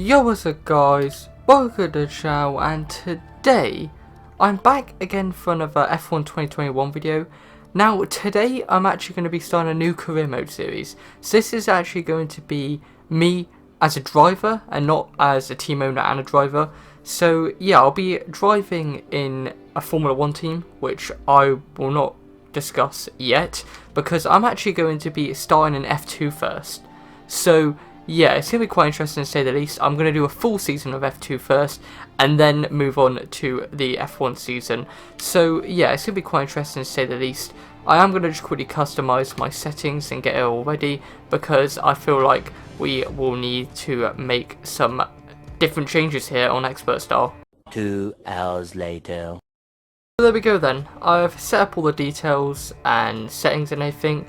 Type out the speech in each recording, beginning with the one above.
Yo, what's up guys, welcome to the channel, and today I'm back again for another F1 2021 video. Now today I'm actually going to be starting a new career mode series. So this is actually going to be me as a driver and not as a team owner and a driver. So yeah, I'll be driving in a Formula 1 team, which I will not discuss yet because I'm actually going to be starting in F2 first. So yeah, it's going to be quite interesting to say the least. I'm going to do a full season of F2 first and then move on to the F1 season. So yeah, it's going to be quite interesting to say the least. I am going to just quickly customise my settings and get it all ready because I feel like we will need to make some different changes here on Expert Style. 2 hours later. So there we go then. I've set up all the details and settings and everything,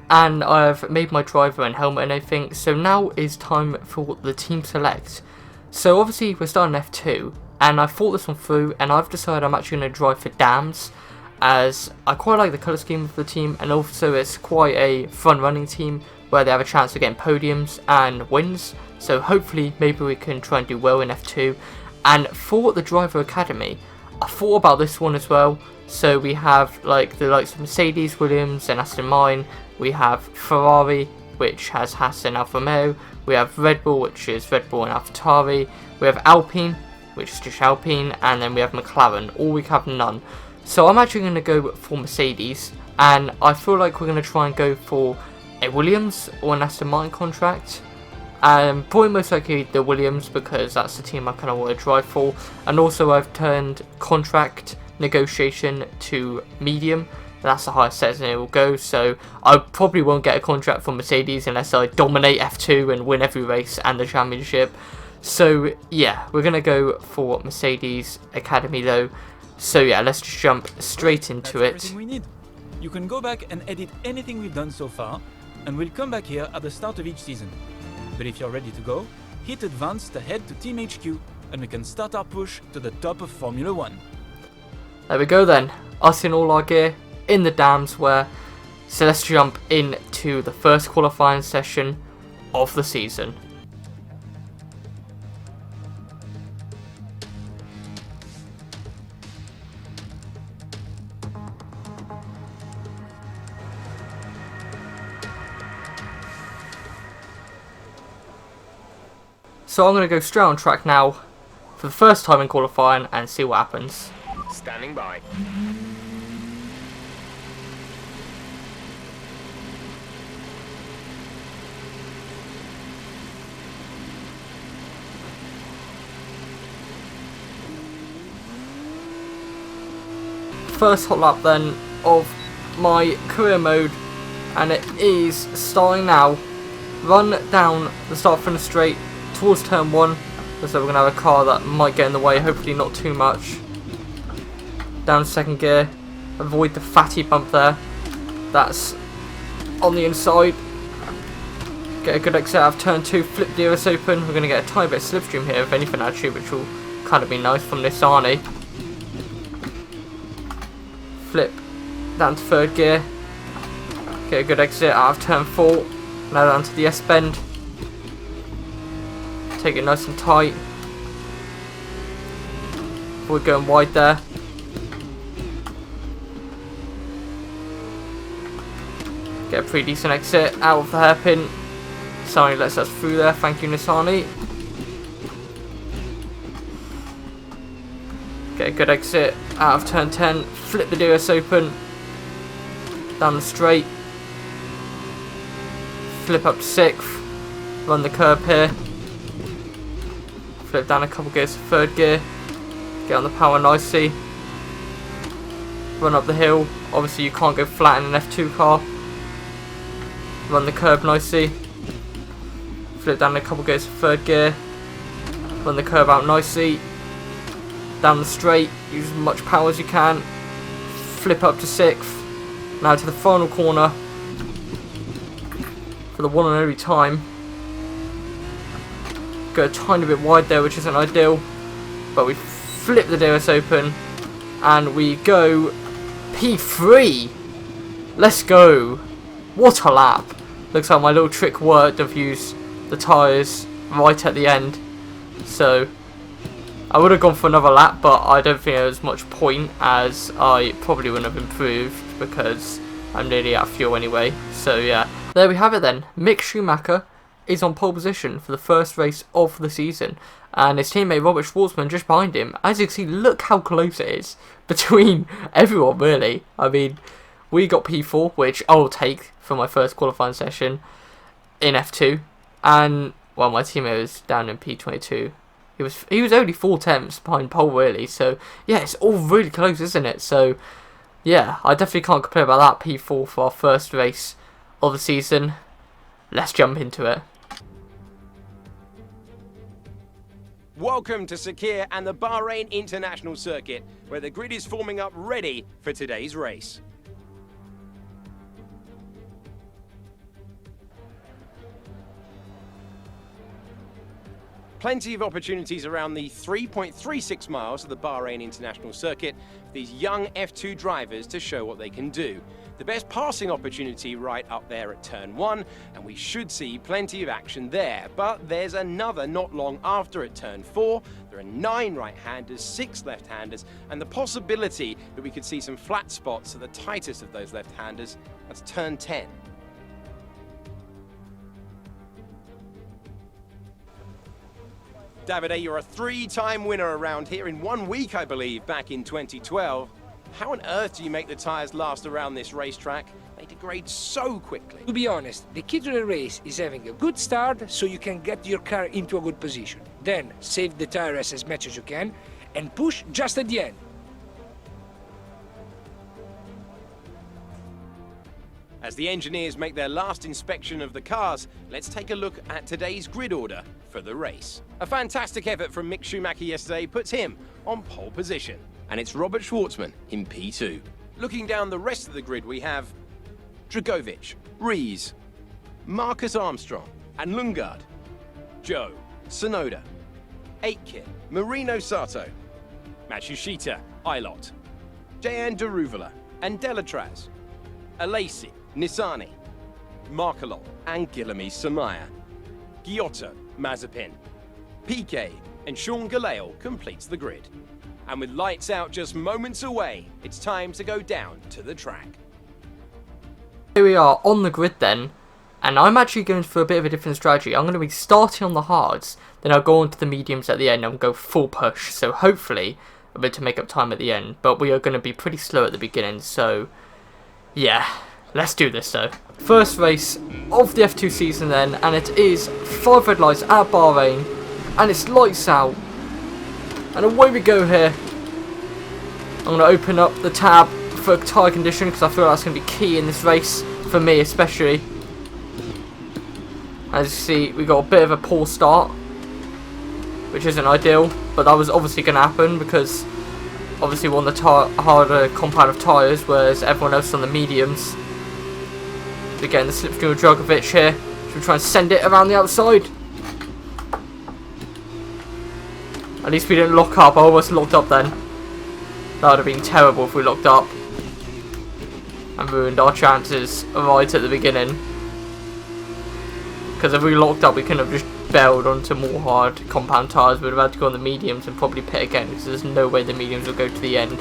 and I've made my driver and helmet and everything. So now is time for the team select. So obviously we're starting F2, and I thought this one through, and I've decided I'm actually going to drive for Dams, as I quite like the colour scheme of the team, and also it's quite a fun running team where they have a chance of getting podiums and wins. So hopefully maybe we can try and do well in F2. And for the driver academy, I thought about this one as well. So we have like the likes of Mercedes, Williams and Aston Martin. We have Ferrari, which has Haas and Alfa Romeo. We have Red Bull, which is Red Bull and AlphaTauri. We have Alpine, which is just Alpine. And then we have McLaren, or we have none. So I'm actually going to go for Mercedes. And I feel like we're going to try and go for a Williams or an Aston Martin contract. Probably most likely the Williams, because that's the team I kind of want to drive for. And also I've turned contract negotiation to medium. That's the highest setting it will go, so I probably won't get a contract from Mercedes unless I dominate F2 and win every race and the championship. So yeah, we're going to go for Mercedes Academy though. So yeah, let's just jump straight into That's it. everything we need. You can go back and edit anything we've done so far, and we'll come back here at the start of each season. But if you're ready to go, hit advance to head to Team HQ, and we can start our push to the top of Formula 1. There we go then, us in all our gear, in the Dams where. So let's jump into the first qualifying session of the season. So I'm going to go straight on track now for the first time in qualifying and see what happens. Standing by. First hot lap then of my career mode, and it is starting now. Run down the start from the straight towards turn 1, so we're going to have a car that might get in the way, hopefully not too much. Down second gear, avoid the fatty bump there, that's on the inside. Get a good exit out of turn 2, flip the DRS open. We're going to get a tiny bit of slipstream here if anything actually, which will kind of be nice from this Arnie. Flip down to third gear, get a good exit out of turn 4, now down to the S-bend. Take it nice and tight. We're going wide there. Get a pretty decent exit out of the hairpin. Sani lets us through there, thank you Nisani. Get a good exit out of turn 10. Flip the DRS open. Down the straight. Flip up to 6th. Run the curb here. Flip down a couple gears to third gear. Get on the power nicely. Run up the hill. Obviously you can't go flat in an F2 car. Run the curb nicely. Flip down a couple gears to third gear. Run the curb out nicely. Down the straight. Use as much power as you can. Flip up to 6th. Now to the final corner. For the one and only time. Go a tiny bit wide there, which isn't ideal, but we flip the DRS open and we go P3. Let's go. What a lap. Looks like my little trick worked. I've used the tyres right at the end. So I would have gone for another lap, but I don't think there was much point, as I probably wouldn't have improved because I'm nearly out of fuel anyway. So yeah, there we have it then. Mick Schumacher is on pole position for the first race of the season, and his teammate Robert Schwartzman just behind him. As you can see, look how close it is between everyone, really. I mean, we got P4, which I'll take for my first qualifying session in F2, and well, my teammate was down in P22. He was only 4/10 behind pole, really. So yeah, it's all really close, isn't it? So yeah, I definitely can't complain about that. P4 for our first race of the season. Let's jump into it. Welcome to Sakhir and the Bahrain International Circuit, where the grid is forming up ready for today's race. Plenty of opportunities around the 3.36 miles of the Bahrain International Circuit for these young F2 drivers to show what they can do. The best passing opportunity right up there at turn 1, and we should see plenty of action there. But there's another not long after at turn 4. There are 9 right-handers, 6 left-handers, and the possibility that we could see some flat spots at the tightest of those left-handers. That's turn 10. Davide, you're a 3-time winner around here in 1 week, I believe, back in 2012. How on earth do you make the tyres last around this racetrack? They degrade so quickly. To be honest, the key to the race is having a good start so you can get your car into a good position. Then save the tires as much as you can and push just at the end. As the engineers make their last inspection of the cars, let's take a look at today's grid order for the race. A fantastic effort from Mick Schumacher yesterday puts him on pole position. And it's Robert Schwartzman in P2. Looking down the rest of the grid, we have Dragovic, Rees, Marcus Armstrong and Lundgaard, Joe, Sonoda, Aitken, Marino Sato, Matsushita, Ilott, Jan Daruvala and Delatraz, Alesi, Nissani, Markelot and Guilherme Samaya, Giotto, Mazepin, Piquet and Sean Gelael completes the grid. And with lights out just moments away, it's time to go down to the track. Here we are on the grid then, and I'm actually going for a bit of a different strategy. I'm going to be starting on the hards, then I'll go on to the mediums at the end and go full push. So hopefully a bit to make up time at the end, but we are going to be pretty slow at the beginning. So yeah, let's do this though. First race of the F2 season then, and it is 5 red lights at Bahrain, and it's lights out. And away we go here. I'm going to open up the tab for tyre condition because I feel that's going to be key in this race, for me especially. As you see, we got a bit of a poor start, which isn't ideal, but that was obviously going to happen because obviously we're on the harder compound of tyres, whereas everyone else is on the mediums. We're getting the slipstream of Dragovic here. Should we try and send it around the outside? At least we didn't lock up. I almost locked up then. That would have been terrible if we locked up and ruined our chances right at the beginning. Because if we locked up, we couldn't have just bailed onto more hard compound tyres. We would have had to go on the mediums and probably pit again, because there's no way the mediums will go to the end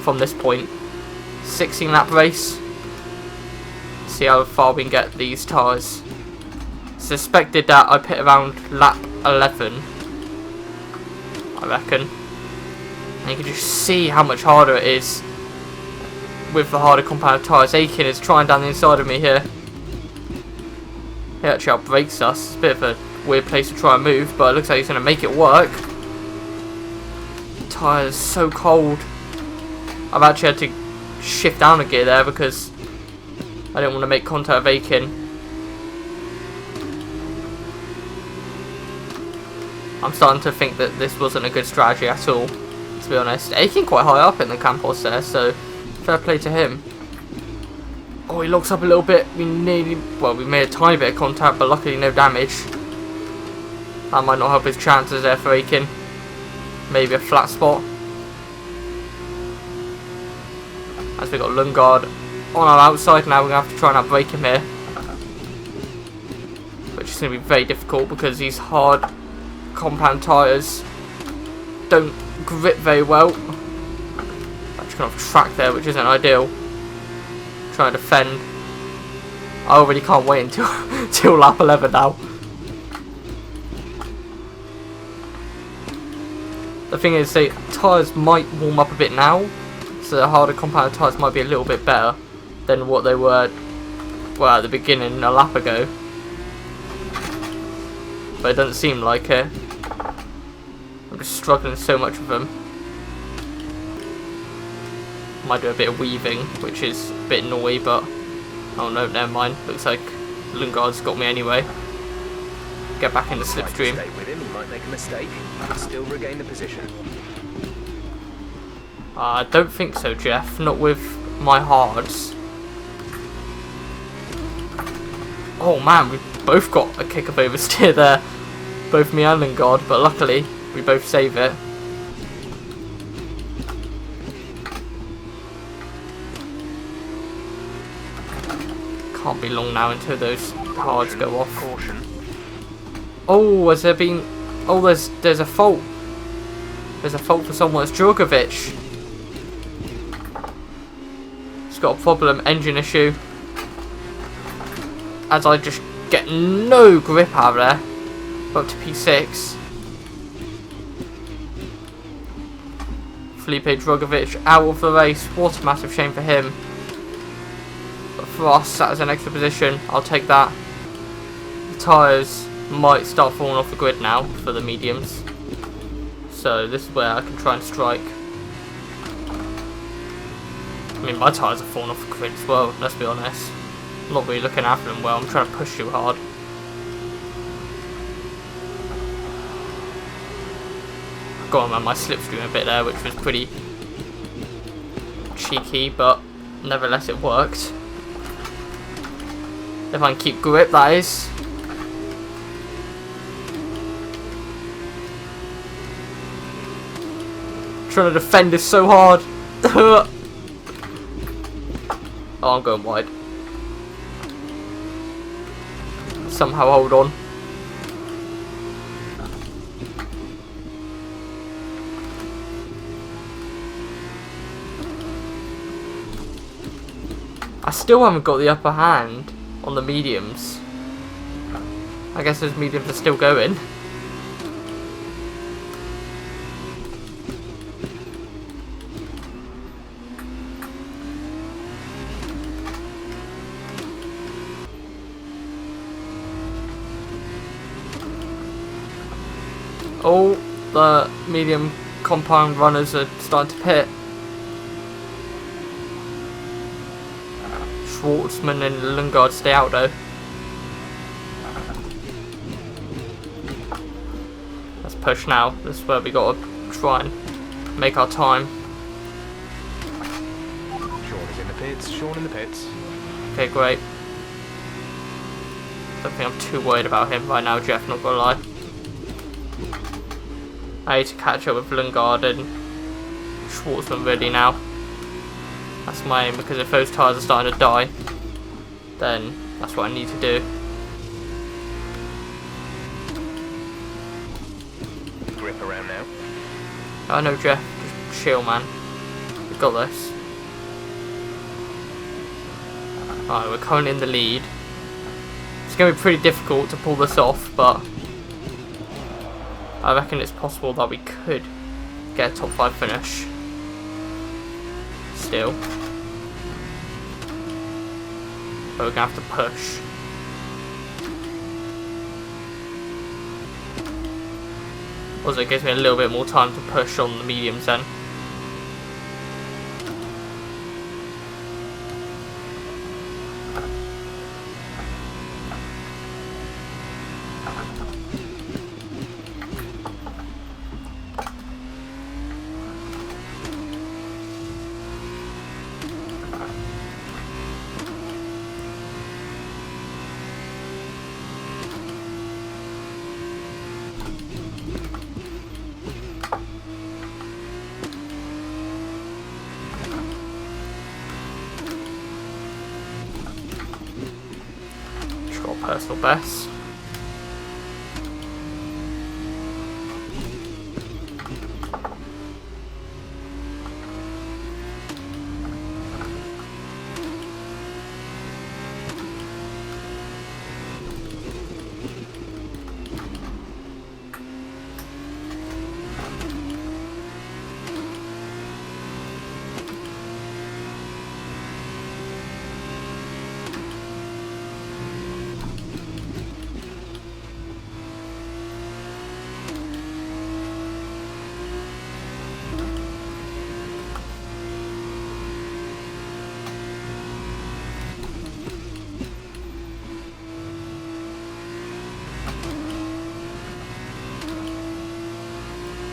from this point. 16 lap race. See how far we can get these tyres. Suspected that I pit around lap 11. I reckon. And you can just see how much harder it is with the harder compound tyres. Aitken is trying down the inside of me here. He actually outbrakes us. It's a bit of a weird place to try and move, but it looks like he's going to make it work. The tyre's so cold. I've actually had to shift down a gear there because I didn't want to make contact with Aitken. I'm starting to think that this wasn't a good strategy at all, to be honest. Aitken quite high up in the Campos there, so fair play to him. Oh, he locks up a little bit. We made a tiny bit of contact, but luckily no damage. That might not help his chances there for Aitken. Maybe a flat spot. As we got Lundgaard on our outside now, we're going to have to try and outbrake him here. Which is going to be very difficult because these hard compound tyres don't grip very well. Actually kind of track there, which isn't ideal. Trying to defend. I already can't wait until till lap 11 now. The thing is, the tyres might warm up a bit now, so the harder compound tyres might be a little bit better than what they were, well, at the beginning a lap ago. But it doesn't seem like it. I'm just struggling so much with them. Might do a bit of weaving, which is a bit annoying, but oh no, never mind. Looks like Lundgaard's got me anyway. Get back in the slipstream. Stay with him, he might make a mistake, but still regain the position. I don't think so, Jeff. Not with my hards. Oh man, we both got a kick of oversteer there. Both me and Lundgaard, but luckily we both save it. Can't be long now until those hards go off. Caution. Oh, has there been... Oh, there's a fault. There's a fault for someone. It's Djokovic. He's got a problem. Engine issue. As I just get no grip out of there. Up to P6. Felipe Drugovich out of the race. What a massive shame for him. But for us, that is an extra position. I'll take that. The tyres might start falling off the grid now for the mediums. So this is where I can try and strike. I mean, my tyres are falling off the grid as well, let's be honest. I'm not really looking after them well. I'm trying to push too hard. Got on my slipstream a bit there, which was pretty cheeky, but nevertheless it worked. If I can keep grip, that is. Trying to defend this so hard. Oh, I'm going wide. Somehow hold on. I still haven't got the upper hand on the mediums. I guess those mediums are still going. Oh, the medium compound runners are starting to pit. Schwartzman and Lundgaard stay out though. Let's push now. This is where we got to try and make our time. Sean is in the pits, Sean in the pits. Okay, great. Don't think I'm too worried about him right now, Jeff, not gonna lie. I need to catch up with Lundgaard and Schwartzman really now. That's my aim, because if those tyres are starting to die, then that's what I need to do. Grip around now. I know, Jeff. Just chill, man. We've got this. Alright, we're currently in the lead. It's going to be pretty difficult to pull this off, but I reckon it's possible that we could get a top 5 finish. Still. But we're going to have to push. Also, it gives me a little bit more time to push on the mediums then. Personal best.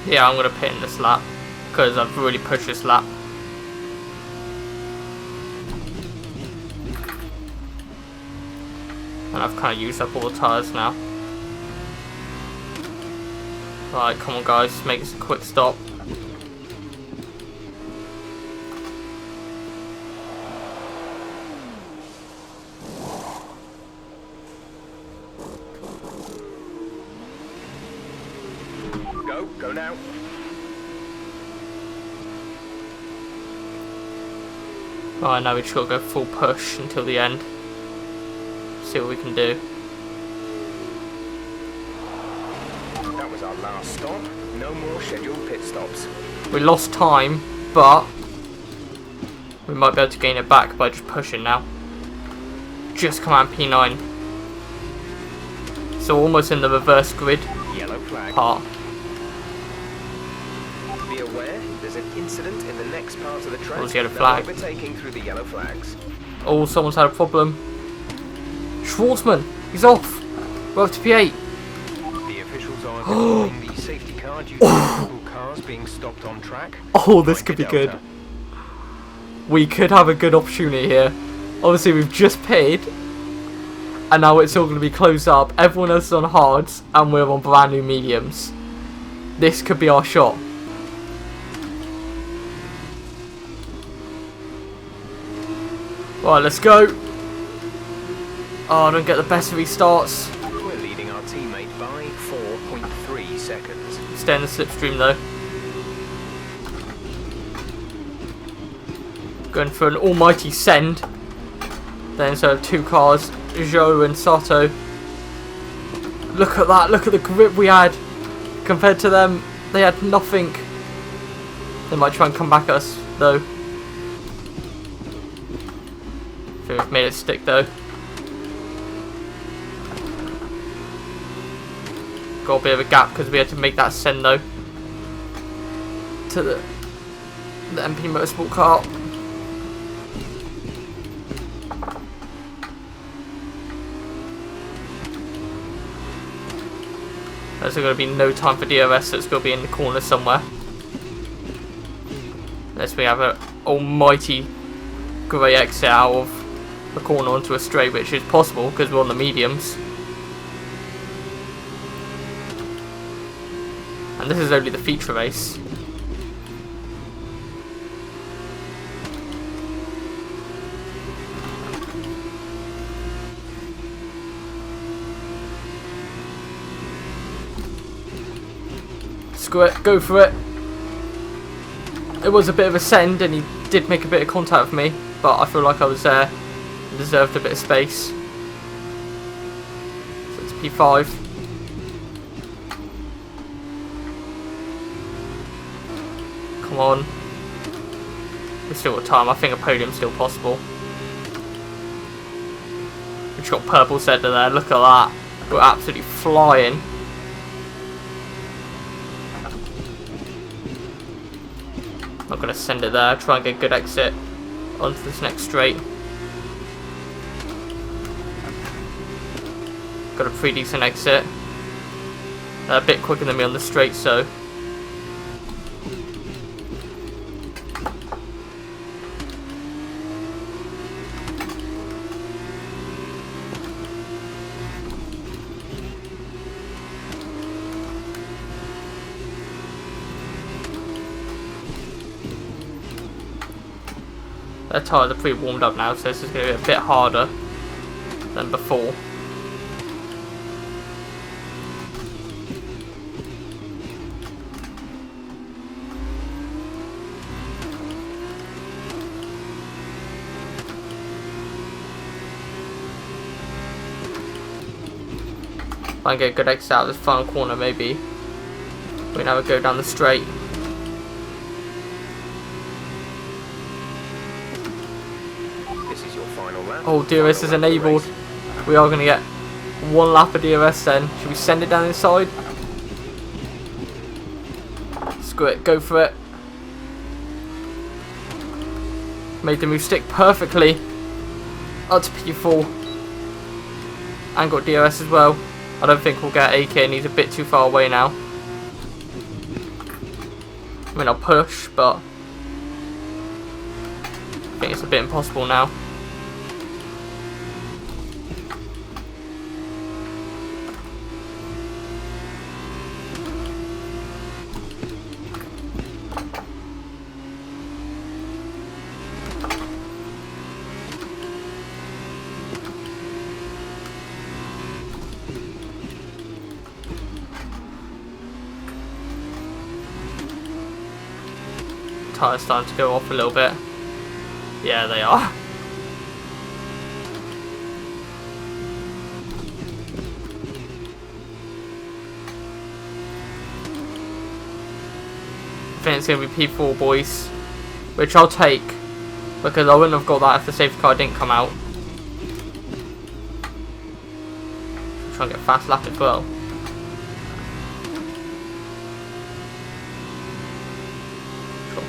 Yeah, I'm going to pit in this lap because I've really pushed this lap. And I've kind of used up all the tyres now. Right, come on guys, make this a quick stop. Go now. Right, now we just got to go full push until the end. See what we can do. That was our last stop. No more scheduled pit stops. We lost time, but we might be able to gain it back by just pushing now. Just come out P9. So almost in the reverse grid Yellow flag. part. Be aware, there's an incident in the next part of the track. What was yellow No flag? overtaking through the yellow flags. Oh, someone's had a problem. Schwartzman, he's off. We're up to P8. The officials are deploying the safety car due to multiple cars being stopped on track. Oh, this Like could be the good. Delta. We could have a good opportunity here. Obviously, we've just paid, and now it's all going to be closed up. Everyone else is on hards, and we're on brand new mediums. This could be our shot. Right, let's go. Oh, I don't get the best of these starts. We're leading our teammate by 4.3 seconds. Stay in the slipstream though. Going for an almighty send. Then instead of two cars, Zhou and Sato. Look at that, look at the grip we had. Compared to them, they had nothing. They might try and come back at us though. I think we've made it stick though. Got a bit of a gap because we had to make that send though to the MP Motorsport car. There's going to be no time for DRS, so it's going to be in the corner somewhere. Unless we have an almighty grey exit out of the corner onto a straight, which is possible because we're on the mediums. And this is only the feature race. Screw it, go for it. It was a bit of a send and he did make a bit of contact with me, but I feel like I was there and deserved a bit of space. So it's P5. Come on. We've still got time. I think a podium's still possible. We've just got purple centre there. Look at that. We're absolutely flying. Not going to send it there. Try and get a good exit onto this next straight. Got a pretty decent exit. A bit quicker than me on the straight, so. Their tyres are pretty warmed up now, so this is going to be a bit harder than before. If I can get a good exit out of this final corner, maybe we can have a go down the straight. Oh, DRS is enabled. We are going to get one lap of DRS then. Should we send it down inside? Screw it, go for it. Made the move stick perfectly. Up to P4. And got DRS as well. I don't think we'll get AK and he's a bit too far away now. I mean, I'll push, but I think it's a bit impossible now. Tyres starting to go off a little bit. Yeah, they are. I think it's going to be P4, boys, which I'll take because I wouldn't have got that if the safety car didn't come out. Try and get fast lap as well.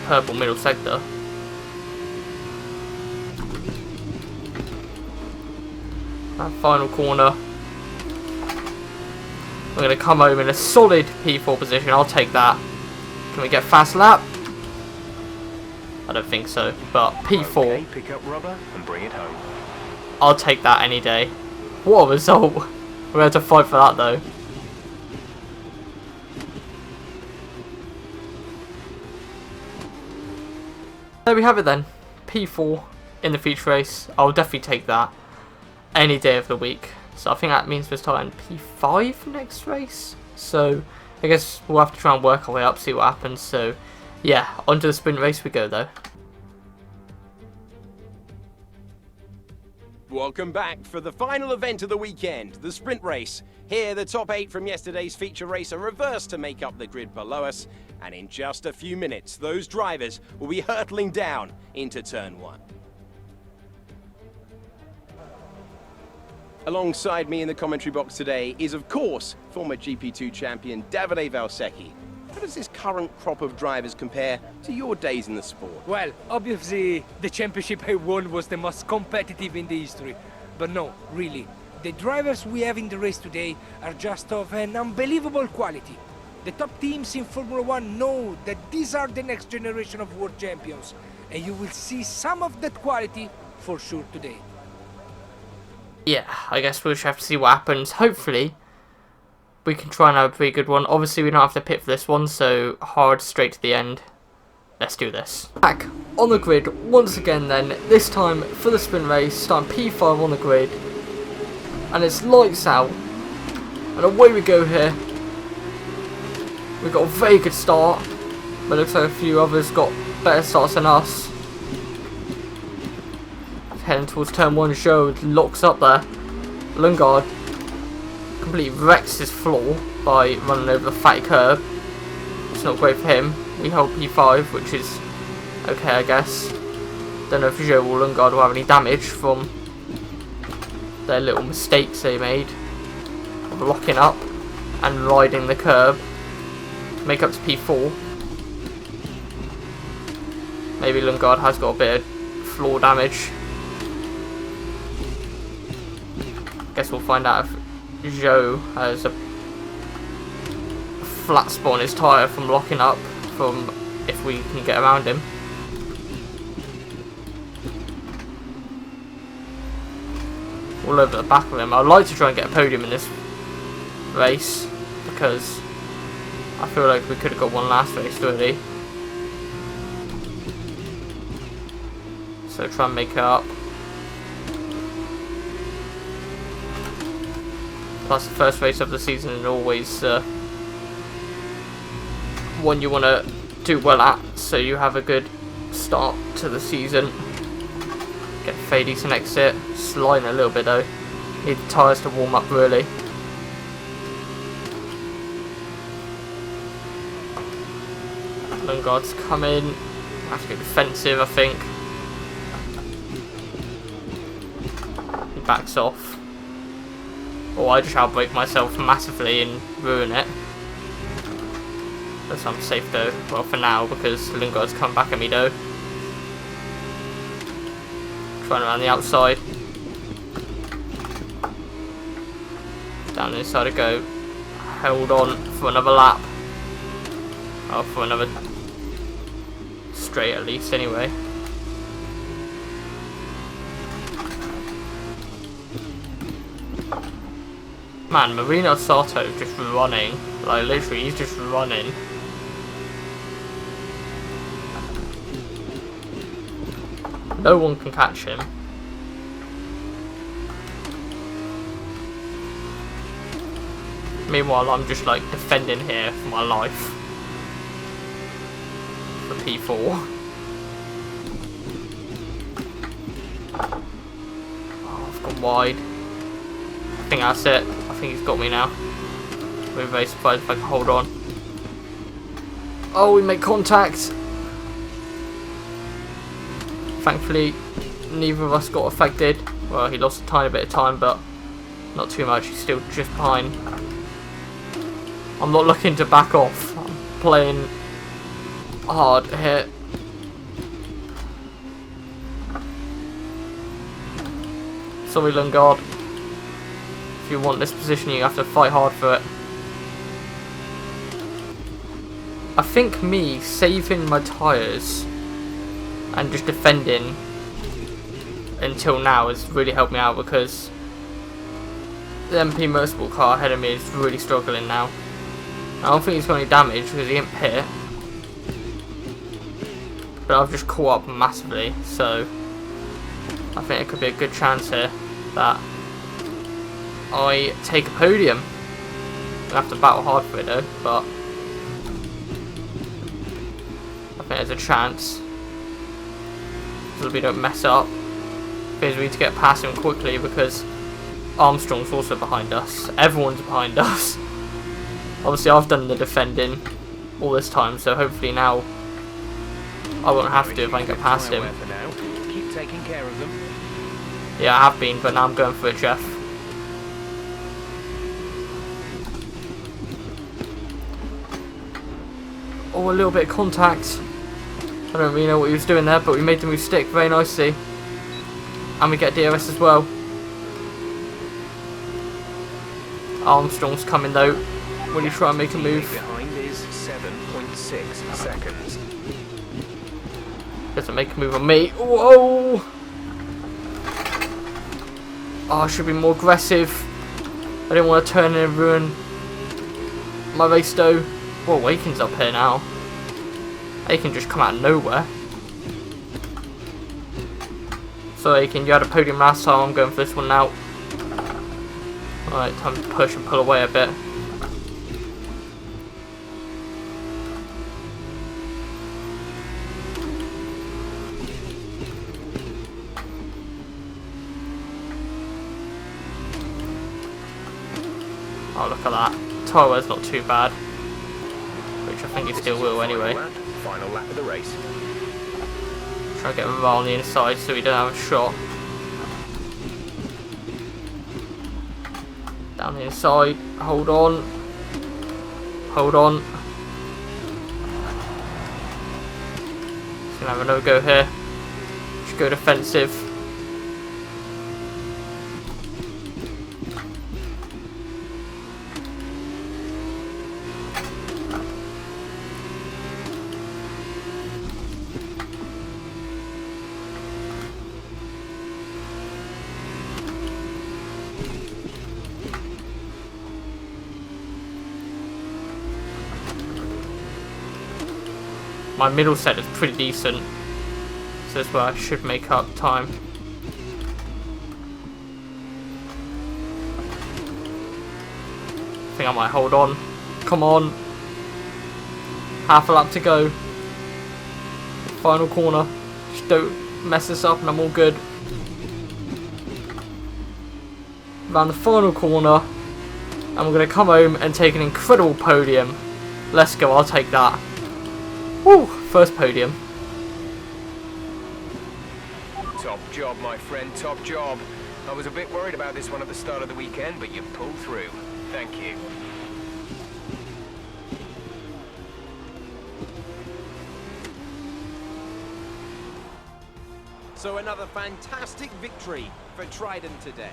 Purple middle sector. That final corner. We're going to come home in a solid P4 position. I'll take that. Can we get fast lap? I don't think so, but P4. Okay, pick up rubber and bring it home. I'll take that any day. What a result. We had to fight for that though. There we have it then. P4 in the feature race. I'll definitely take that any day of the week. So I think that means we're starting P5 next race. So I guess we'll have to try and work our way up, see what happens. So yeah, onto the sprint race we go though. Welcome back for the final event of the weekend, the sprint race. Here, the top 8 from yesterday's feature race are reversed to make up the grid below us, and in just a few minutes, those drivers will be hurtling down into turn 1. Alongside me in the commentary box today is, of course, former GP2 champion Davide Valsecchi. How does this current crop of drivers compare to your days in the sport? Well, obviously, the championship I won was the most competitive in the history. But no, really, the drivers we have in the race today are just of an unbelievable quality. The top teams in Formula 1 know that these are the next generation of world champions, and you will see some of that quality for sure today. Yeah, I guess we'll just have to see what happens. Hopefully we can try and have a pretty good one. Obviously we don't have to pit for this one, so hard straight to the end. Let's do this. Back on the grid once again then, this time for the sprint race, starting P5 on the grid. And it's lights out. And away we go here. We've got a very good start, but it looks like a few others got better starts than us. Heading towards turn 1, Joe locks up there. Lundgaard completely wrecks his floor by running over the fatty curb. It's not great for him. We hold P5, which is okay, I guess. Don't know if Joe or Lundgaard will have any damage from their little mistakes they made of locking up and riding the curb. Make up to P4. Maybe Lundgaard has got a bit of floor damage. Guess we'll find out if Joe has a flat spot on his tyre from locking up, from if we can get around him. All over the back of him. I'd like to try and get a podium in this race because I feel like we could have got one last race really. So try and make it up. Plus the first race of the season is always one you want to do well at, so you have a good start to the season. Get a decent exit, sliding a little bit though. Need the tyres to warm up really. Lundgaard's coming. Have to go defensive, I think. He backs off. Or I just outbrake myself massively and ruin it. That's I'm safe though. Well, for now, because Lundgaard's come back at me though. Trying around the outside. Down the inside I go. Hold on for another lap. Oh, for another straight at least anyway. Man, Marino Sato is just running. Like, literally, he's just running. No one can catch him. Meanwhile, I'm just like defending here for my life. For P4. Oh, I've gone wide. I think that's it. I think he's got me now. I'll be very surprised if I can hold on. Oh, we make contact. Thankfully, neither of us got affected. Well, he lost a tiny bit of time, but not too much. He's still just behind. I'm not looking to back off. I'm playing hard here. Sorry, Lundgaard. If you want this position, you have to fight hard for it. I think me saving my tyres and just defending until now has really helped me out, because the MP Motorsport car ahead of me is really struggling now. I don't think he's got any damage because he didn't pit, but I've just caught up massively, so I think it could be a good chance here that I take a podium. I have to battle hard for it though, but I think there's a chance. So we don't mess up, because we need to get past him quickly, because Armstrong's also behind us. Everyone's behind us. Obviously, I've done the defending all this time, so hopefully now I won't have to if I can get past him. Keep taking care of them. Yeah, I have been, but now I'm going for it, Jeff. Oh, a little bit of contact. I don't really know what he was doing there, but we made the move stick very nicely. And we get DRS as well. Armstrong's coming though. When you try and make a move. Behind is 7.6 seconds. Doesn't make a move on me. Whoa! Oh, I should be more aggressive. I didn't want to turn in and ruin my race though. Whoa, Aiken's up here now. Aiken just come out of nowhere. So Aiken, you had a podium last time, I'm going for this one now. Alright, time to push and pull away a bit. Oh, look at that. Tyrell's not too bad. Which I think he still will anyway. Final lap of the race. Try to get him on the inside so we don't have a shot. Down the inside. Hold on. Hold on. Just gonna have a no-go here. Just go defensive. My middle set is pretty decent, so that's where I should make up time. I think I might hold on. Come on. Half a lap to go. Final corner. Just don't mess this up and I'm all good. Around the final corner. And we're going to come home and take an incredible podium. Let's go, I'll take that. Woo! First podium. Top job, my friend, top job. I was a bit worried about this one at the start of the weekend, but you pulled through. Thank you. So another fantastic victory for Trident today.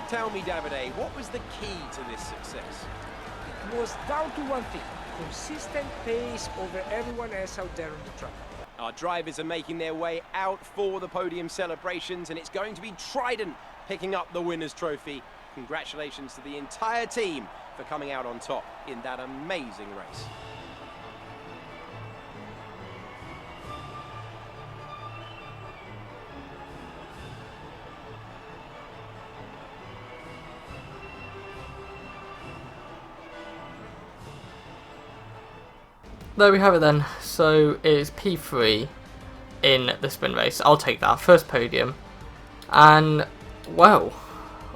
Tell me, Davide, what was the key to this success? was down to one thing: consistent pace over everyone else out there on the track. Our drivers are making their way out for the podium celebrations, and it's going to be Trident picking up the winner's trophy. Congratulations to the entire team for coming out on top in that amazing race. There we have it then. So it's P3 in the sprint race. I'll take that. First podium. And, well,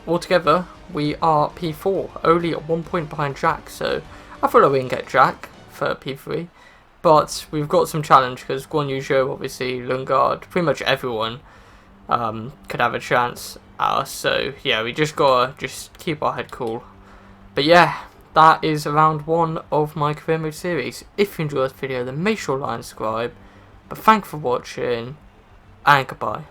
altogether we are P4. Only at 1 point behind Jack. So I thought we can get Jack for P3. But we've got some challenge because Guan Yu Zhou, obviously, Lundgaard, pretty much everyone could have a chance at us. So yeah, we just gotta keep our head cool. But yeah, that is round 1 of my career mode series. If you enjoyed this video, then make sure to like and subscribe. But thanks for watching, and goodbye.